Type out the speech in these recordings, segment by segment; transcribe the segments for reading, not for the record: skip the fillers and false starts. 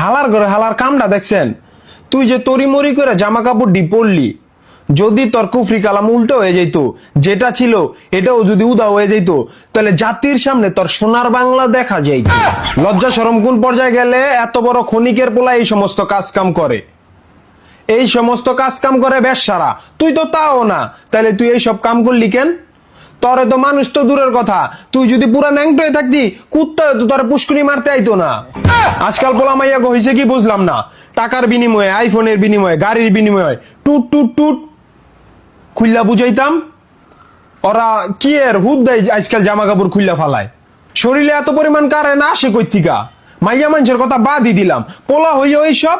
হালার ঘরে হালার কামটা দেখছেন? তুই যে তরিমরি করে জামা কাপড় ডি পড়লি, যদি তোর কুফরি কালাম উল্টো হয়ে যেত, যেটা ছিল এটাও যদি উদা হয়ে যেত, তাহলে জাতির সামনে তোর সোনার বাংলা দেখা যাইত। লজ্জা শরম কোন পর্যায়ে গেলে এত বড় ক্ষণিকের পোলা এই সমস্ত কাজ কাম করে, এই সমস্ত কাজ কাম করে বেশ সারা। তুই তো তাও না, তাহলে তুই এই সব কাম করলি কেন? তোরে তো মানুষ তো দূরের কথা, তুই যদি পুরা ন্যাংটো হয়ে থাকতি, কুত্তা তো তোর পুষ্কুনি মারতে আইতো না। আজকাল পোলা মাইয়া হইছে কি বুঝলাম না, টাকার বিনিময়ে, আইফোনের বিনিময়ে, গাড়ির বিনিময়ে টুট টুট টুট খুললা বুঝাইতাম, ওরা কি এর হুদ দেয় আজকাল জামা কাপড় খুললা ফালায়। শরীরে এত পরিমাণ কারেন্ট আসে কইতিকা? মাইয়া মানুষের কথা বাদই দিলাম, পোলা হইয়া ওই সব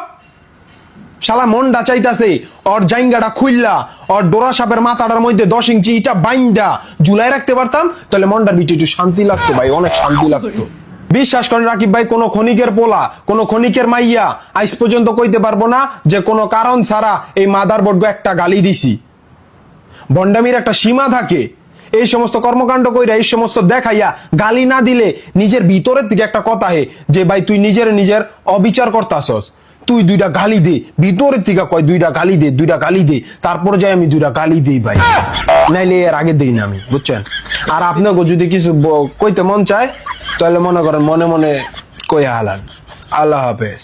শালা মনটা চাইতাছে ওর জাইঙ্গাটা খুললা, ওর ডোরা সাপের মাথাটার মধ্যে 10 ইঞ্চি ইটা বাইন্দা ঝুলাই রাখতে পারতাম, তাহলে মনটার ভিতরে একটু শান্তি লাগতো ভাই, অনেক শান্তি লাগতো। বিশ্বাস করেন রাকিব ভাই, কোন ক্ষণিকের পোলা, কোন ক্ষণিকের মাইয়া আজ পর্যন্ত কইতে পারবো না যে কোনো কারণ ছাড়া এই মাদার বোর্ড একটা গালি দিছি। বন্ডামির একটা সীমা থাকে, এই সমস্ত কর্মকাণ্ড কইরা, এই সমস্ত দেখাইয়া গালি না দিলে নিজের ভিতরের থেকে একটা কথা হে যে ভাই তুই নিজের অবিচার করতাছস, তুই দুইটা গালি দে, ভিতরের থেকে কয় দুইটা গালি দে, তারপর যাই আমি দুইটা গালি দিই ভাই, নাইলে এর আগে দিই না আমি, বুঝছেন? আর আপনাকে যদি কিছু কইতে মন চায় তাহলে মনে করেন মনে মনে কইয়া হালান। আল্লাহ হাফেজ।